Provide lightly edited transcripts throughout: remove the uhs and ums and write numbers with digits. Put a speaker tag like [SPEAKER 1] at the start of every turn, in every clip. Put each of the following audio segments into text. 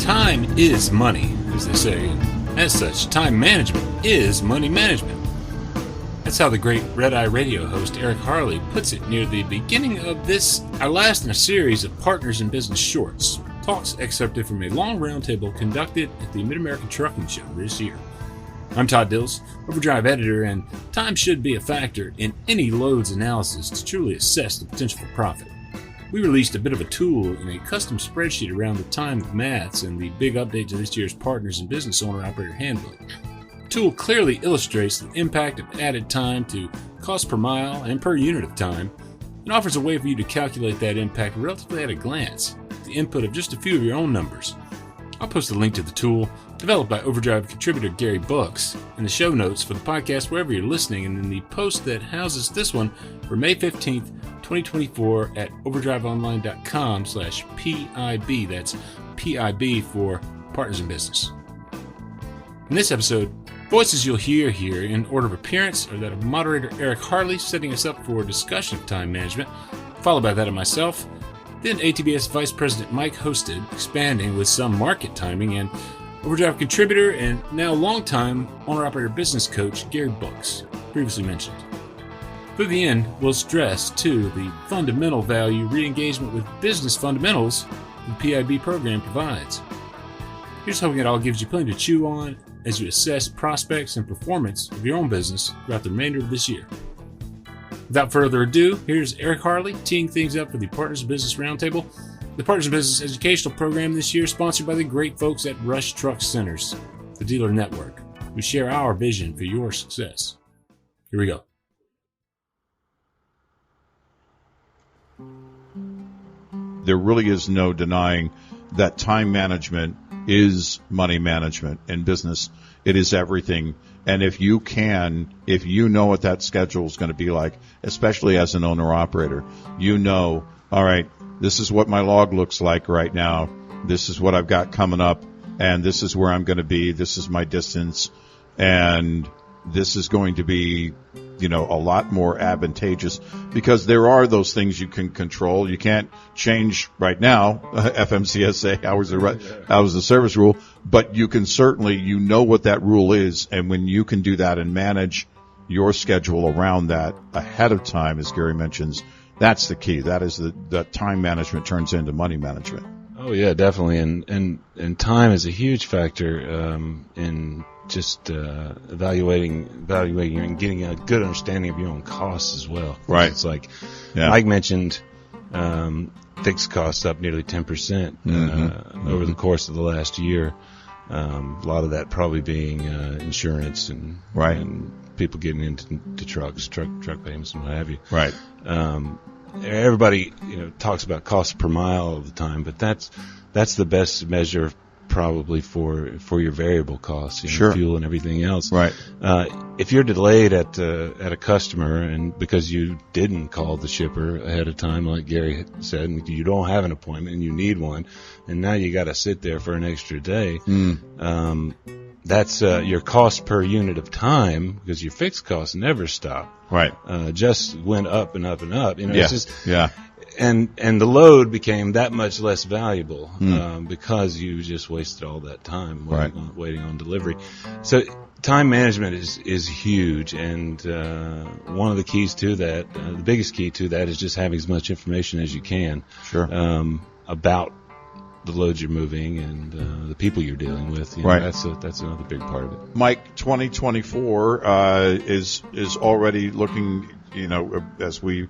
[SPEAKER 1] Time is money, as they say. As such, time management is money management. That's how the great Red Eye Radio host Eric Harley puts it near the beginning of this, our last in a series of Partners in Business shorts. Talks excerpted from a long roundtable conducted at the Mid-American Trucking Show this year. I'm Todd Dills, Overdrive editor, and time should be a factor in any loads analysis to truly assess the potential for profit. We released a bit of a tool in a custom spreadsheet around the time of maths and the big update to this year's Partners in Business Owner-Operator Handbook. The tool clearly illustrates the impact of added time to cost per mile and per unit of time, and offers a way for you to calculate that impact relatively at a glance, with the input of just a few of your own numbers. I'll post a link to the tool, developed by Overdrive contributor Gary Buchs, in the show notes for the podcast wherever you're listening, and in the post that houses this one for May 15th, 2024 at overdriveonline.com/PIB. That's PIB for Partners in Business. In this episode, voices you'll hear here in order of appearance are that of moderator Eric Harley, setting us up for a discussion of time management, followed by that of myself. Then ATBS Vice President Mike hosted, expanding with some market timing, and Overdrive contributor and now longtime owner-operator business coach Gary Buchs, previously mentioned. Through the end, we'll stress, too, the fundamental value re-engagement with business fundamentals the PIB program provides. Here's hoping it all gives you plenty to chew on as you assess prospects and performance of your own business throughout the remainder of this year. Without further ado, here's Eric Harley teeing things up for the Partners in Business Roundtable, the Partners in Business educational program this year sponsored by the great folks at Rush Truck Centers, the dealer network, who share our vision for your success. Here we go.
[SPEAKER 2] There really is no denying that time management is money management in business. It is everything. And if you know what that schedule is going to be like, especially as an owner-operator, all right, this is what my log looks like right now. This is what I've got coming up, and this is where I'm going to be. This is my distance, and this is going to be, a lot more advantageous because there are those things you can control. You can't change right now, FMCSA, hours of service rule, but you can certainly, what that rule is. And when you can do that and manage your schedule around that ahead of time, as Gary mentions, that's the key. That is the time management turns into money management.
[SPEAKER 3] Oh yeah, definitely. And time is a huge factor, in just evaluating and getting a good understanding of your own costs as well.
[SPEAKER 2] Right.
[SPEAKER 3] It's like Mike mentioned, fixed costs up nearly 10% over the course of the last year. A lot of that probably being insurance and people getting into trucks, truck payments and what have you.
[SPEAKER 2] Right.
[SPEAKER 3] Everybody talks about cost per mile all the time, but that's the best measure probably for your variable costs,
[SPEAKER 2] sure,
[SPEAKER 3] fuel and everything else.
[SPEAKER 2] Right.
[SPEAKER 3] If you're delayed at a customer and because you didn't call the shipper ahead of time, like Gary said, and you don't have an appointment and you need one, and now you got to sit there for an extra day, that's your cost per unit of time, because your fixed costs never stop.
[SPEAKER 2] Right.
[SPEAKER 3] Just went up and up and up.
[SPEAKER 2] It's
[SPEAKER 3] just,
[SPEAKER 2] yeah.
[SPEAKER 3] And the load became that much less valuable because you just wasted all that time waiting on delivery. So time management is huge, and one of the keys to that, the biggest key to that, is just having as much information as you can.
[SPEAKER 2] Sure.
[SPEAKER 3] About the loads you're moving and the people you're dealing with. That's another big part of it.
[SPEAKER 2] Mike, 2024 is already looking, as we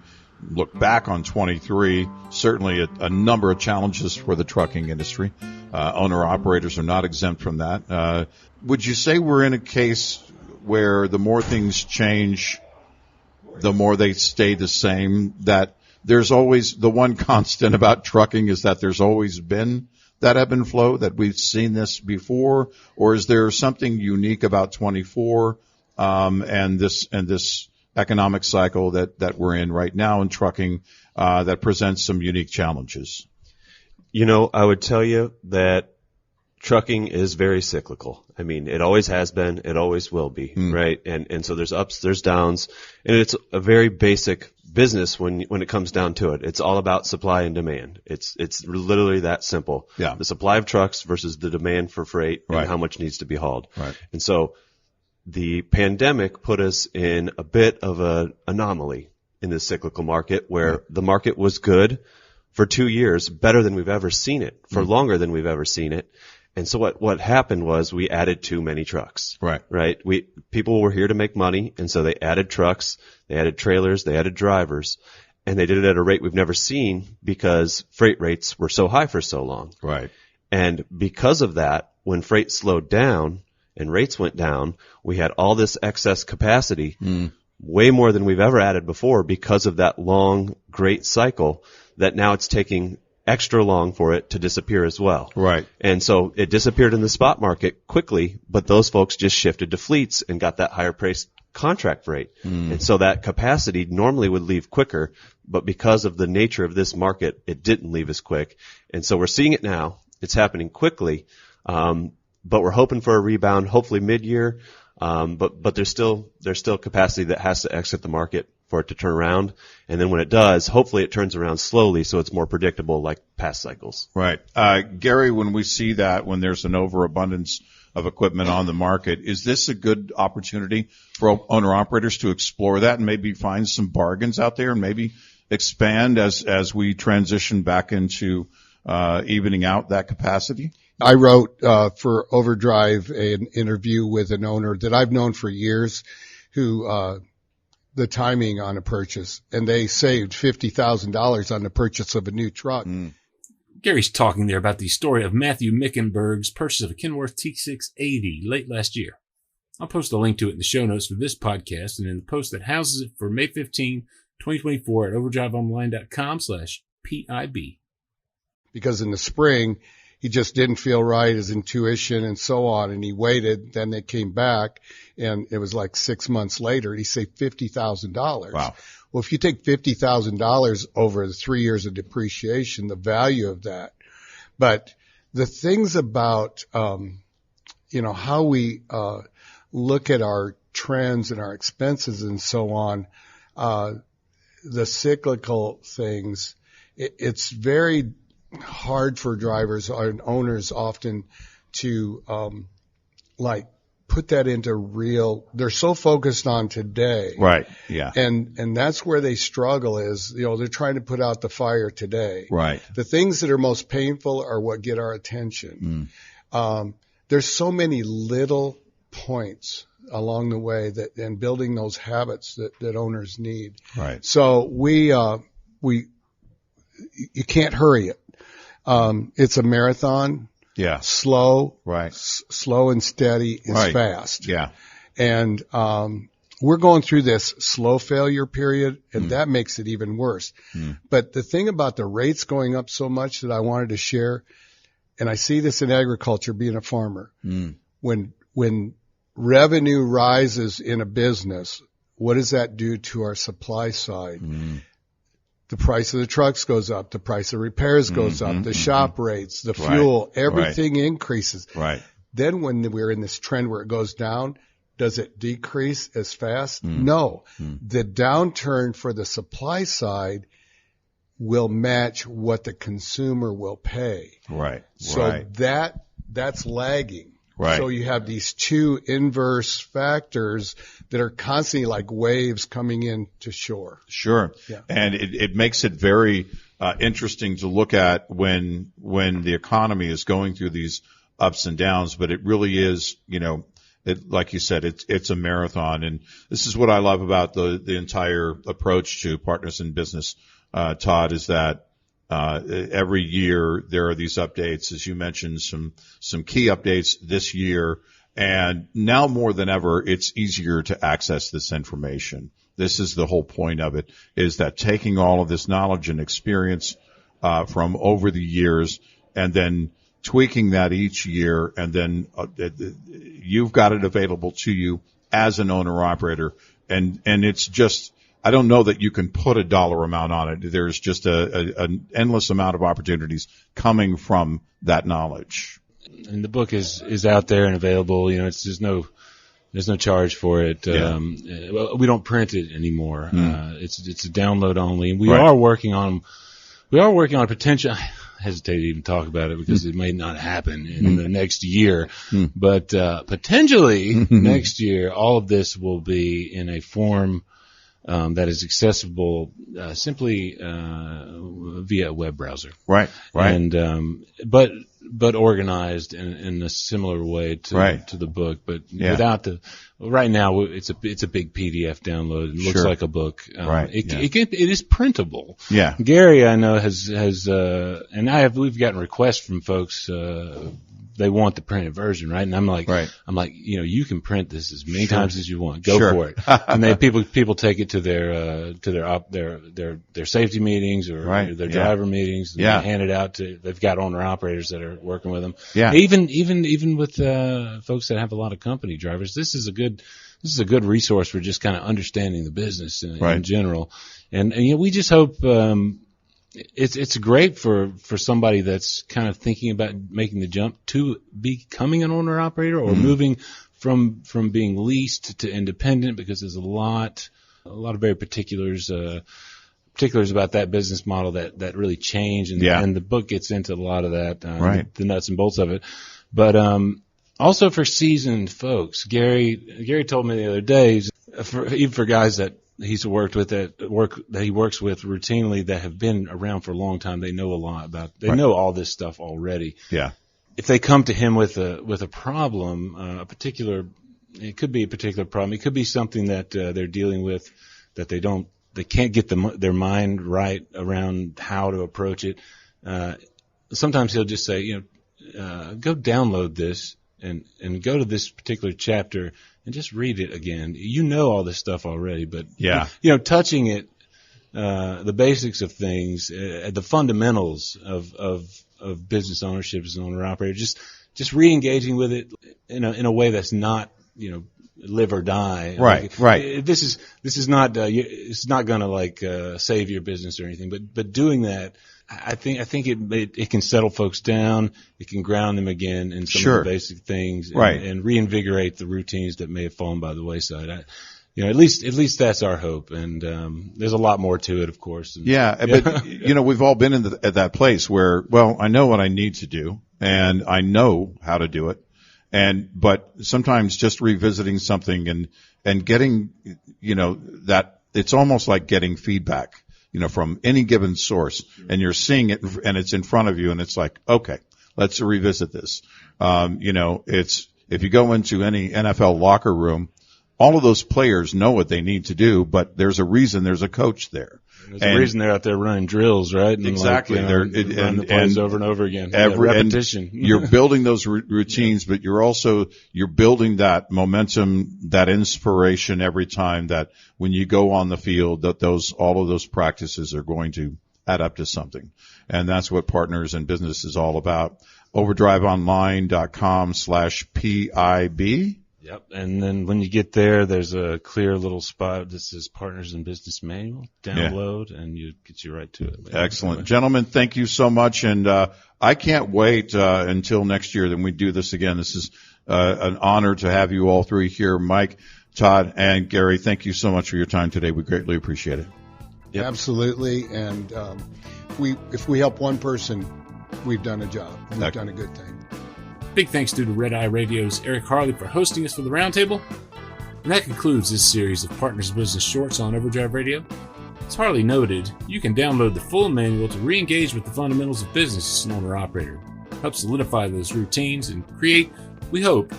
[SPEAKER 2] look back on 23, certainly a number of challenges for the trucking industry. Owner-operators are not exempt from that. Would you say we're in a case where the more things change, the more they stay the same, that there's always the one constant about trucking is that there's always been that ebb and flow, that we've seen this before, or is there something unique about 24 and this economic cycle that we're in right now in trucking that presents some unique challenges?
[SPEAKER 4] I would tell you that trucking is very cyclical. I mean, it always has been, it always will be, right? And so there's ups, there's downs, and it's a very basic business when it comes down to it. It's all about supply and demand. It's literally that simple.
[SPEAKER 2] Yeah.
[SPEAKER 4] The supply of trucks versus the demand for freight and
[SPEAKER 2] Right.
[SPEAKER 4] how much needs to be hauled.
[SPEAKER 2] Right.
[SPEAKER 4] And so the pandemic put us in a bit of an anomaly in this cyclical market where the market was good for 2 years, better than we've ever seen it, for longer than we've ever seen it. And so what happened was we added too many trucks.
[SPEAKER 2] Right.
[SPEAKER 4] Right. People were here to make money. And so they added trucks, they added trailers, they added drivers, and they did it at a rate we've never seen because freight rates were so high for so long.
[SPEAKER 2] Right.
[SPEAKER 4] And because of that, when freight slowed down and rates went down, we had all this excess capacity, way more than we've ever added before because of that long, great cycle that now it's taking extra long for it to disappear as well.
[SPEAKER 2] Right.
[SPEAKER 4] And so it disappeared in the spot market quickly, but those folks just shifted to fleets and got that higher priced contract rate. And so that capacity normally would leave quicker, but because of the nature of this market, it didn't leave as quick. And so we're seeing it now. It's happening quickly. But we're hoping for a rebound, hopefully mid-year. But there's still capacity that has to exit the market for it to turn around. And then when it does, hopefully it turns around slowly so it's more predictable like past cycles.
[SPEAKER 2] Right. Gary, when we see that, when there's an overabundance of equipment on the market, is this a good opportunity for owner-operators to explore that and maybe find some bargains out there and maybe expand as we transition back into evening out that capacity?
[SPEAKER 5] I wrote for Overdrive an interview with an owner that I've known for years who the timing on a purchase, and they saved $50,000 on the purchase of a new truck.
[SPEAKER 1] Gary's talking there about the story of Matthew Mickenberg's purchase of a Kenworth T680 late last year. I'll post a link to it in the show notes for this podcast and in the post that houses it for May 15, 2024 at overdriveonline.com/PIB.
[SPEAKER 5] Because in the spring, he just didn't feel right, his intuition and so on. And he waited. Then they came back and it was like 6 months later. He saved $50,000.
[SPEAKER 2] Wow.
[SPEAKER 5] Well, if you take $50,000 over the 3 years of depreciation, the value of that. But the things about, how we, look at our trends and our expenses and so on, the cyclical things, it's very hard for drivers and owners often to put that into real. They're so focused on today,
[SPEAKER 2] Right. Yeah.
[SPEAKER 5] and that's where they struggle. Is they're trying to put out the fire today.
[SPEAKER 2] Right.
[SPEAKER 5] The things that are most painful are what get our attention. There's so many little points along the way and building those habits that owners need.
[SPEAKER 2] Right.
[SPEAKER 5] So you can't hurry it. It's a marathon.
[SPEAKER 2] Yeah.
[SPEAKER 5] Slow.
[SPEAKER 2] Right.
[SPEAKER 5] Slow and steady is
[SPEAKER 2] Right.
[SPEAKER 5] fast.
[SPEAKER 2] Yeah.
[SPEAKER 5] And, we're going through this slow failure period, and that makes it even worse. But the thing about the rates going up so much that I wanted to share, and I see this in agriculture being a farmer, when revenue rises in a business, what does that do to our supply side? The price of the trucks goes up. The price of repairs goes up. The shop rates, the fuel, everything increases.
[SPEAKER 2] Right.
[SPEAKER 5] Then when we're in this trend where it goes down, does it decrease as fast? No. The downturn for the supply side will match what the consumer will pay.
[SPEAKER 2] Right.
[SPEAKER 5] So
[SPEAKER 2] right.
[SPEAKER 5] that's lagging.
[SPEAKER 2] Right.
[SPEAKER 5] So you have these two inverse factors that are constantly like waves coming in to shore.
[SPEAKER 2] Sure.
[SPEAKER 5] Yeah.
[SPEAKER 2] And it makes it very interesting to look at when the economy is going through these ups and downs, but it really is, like you said, it's a marathon. And this is what I love about the entire approach to Partners in Business, Todd, is that every year there are these updates, as you mentioned, some key updates this year. And now more than ever, it's easier to access this information. This is the whole point of it, is that taking all of this knowledge and experience from over the years and then tweaking that each year, and then you've got it available to you as an owner-operator. And it's just, I don't know that you can put a dollar amount on it. There's just an endless amount of opportunities coming from that knowledge.
[SPEAKER 3] and the book is out there and available. You know, there's no charge for it. We don't print it anymore. It's a download only, and we are working on a potential. I hesitate to even talk about it because it may not happen in the next year, but potentially next year, all of this will be in a form that is accessible simply via a web browser.
[SPEAKER 2] Right.
[SPEAKER 3] And but organized in a similar way to the book, but without the. Right now, it's a big PDF download. It looks like a book. It is printable.
[SPEAKER 2] Yeah.
[SPEAKER 3] Gary, I know has and we've gotten requests from folks. They want the printed version, right? And I'm like, you know, you can print this as many times as you want. Go for it. And people take it to their safety meetings or their driver meetings. And they hand it out they've got owner operators that are working with them. Yeah. Even with, folks that have a lot of company drivers, this is a good resource for just kind of understanding the business in general. And, you know, we just hope, it's great for somebody that's kind of thinking about making the jump to becoming an owner operator or moving from being leased to independent, because there's a lot of very particulars about that business model that really change, and the book gets into a lot of that, the nuts and bolts of it. But also for seasoned folks, Gary told me the other day, even for guys that he's worked with that he works with routinely that have been around for a long time, they know a lot about. They know all this stuff already. Yeah. If they come to him with a problem, it could be a particular problem. It could be something that they're dealing with that they can't get their mind right around how to approach it. Sometimes he'll just say, you know, go download this and go to this particular chapter and just read it again. You know all this stuff already, but you know, touching it, the basics of things, the fundamentals of business ownership as an owner operator, just re-engaging with it in a way that's not, you know, live or die.
[SPEAKER 2] Right.
[SPEAKER 3] This is not it's not going to save your business or anything, but doing that, I think it can settle folks down. It can ground them again in some of the basic things, and reinvigorate the routines that may have fallen by the wayside. You know, at least that's our hope. And there's a lot more to it, of course.
[SPEAKER 2] But you know, we've all been at that place where, well, I know what I need to do, and I know how to do it, but sometimes just revisiting something and getting, you know, that it's almost like getting feedback, you know, from any given source, and you're seeing it and it's in front of you, and it's like, okay, let's revisit this. You know, if you go into any NFL locker room, all of those players know what they need to do, but there's a reason there's a coach there.
[SPEAKER 3] There's a reason they're out there running drills, right? And
[SPEAKER 2] exactly.
[SPEAKER 3] They're running the plays over and over again. Repetition.
[SPEAKER 2] You're building those routines, but you're building that momentum, that inspiration every time that when you go on the field, that all of those practices are going to add up to something. And that's what Partners in Business is all about. overdriveonline.com/PIB.
[SPEAKER 3] Yep. And then when you get there, there's a clear little spot that says Partners in Business Manual. Download, and it gets you right to it.
[SPEAKER 2] Excellent. Gentlemen, thank you so much. And I can't wait until next year that we do this again. This is an honor to have you all three here. Mike, Todd, and Gary, thank you so much for your time today. We greatly appreciate it.
[SPEAKER 5] Yep. Absolutely. And if we help one person, we've done a job. We've done a good thing.
[SPEAKER 1] Big thanks to Red Eye Radio's Eric Harley for hosting us for the Roundtable. And that concludes this series of Partners Business Shorts on Overdrive Radio. As Harley noted, you can download the full manual to re-engage with the fundamentals of business as an owner-operator. Help solidify those routines and create, we hope,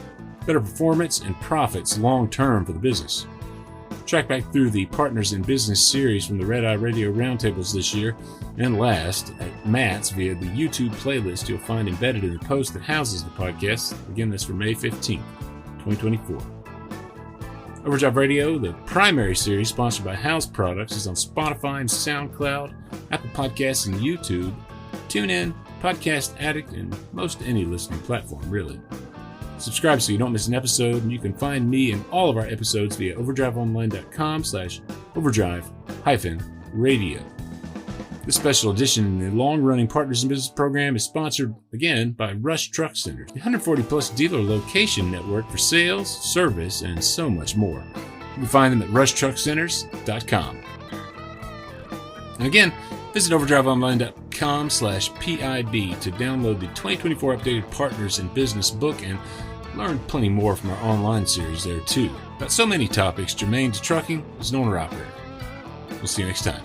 [SPEAKER 1] better performance and profits long-term for the business. Track back through the Partners in Business series from the Red Eye Radio Roundtables this year, and last, at Matt's via the YouTube playlist you'll find embedded in the post that houses the podcast. Again, that's for May 15th, 2024. Overdrive Radio, the primary series sponsored by House Products, is on Spotify and SoundCloud, Apple Podcasts and YouTube, TuneIn, Podcast Addict, and most any listening platform, really. Subscribe so you don't miss an episode, and you can find me and all of our episodes via overdriveonline.com/overdrive-radio. This special edition in the long-running Partners in Business program is sponsored, again, by Rush Truck Centers, the 140-plus dealer location network for sales, service, and so much more. You can find them at rushtruckcenters.com. And again, visit overdriveonline.com/PIB to download the 2024 updated Partners in Business book and learn plenty more from our online series there, too, about so many topics germane to trucking as an owner-operator. We'll see you next time.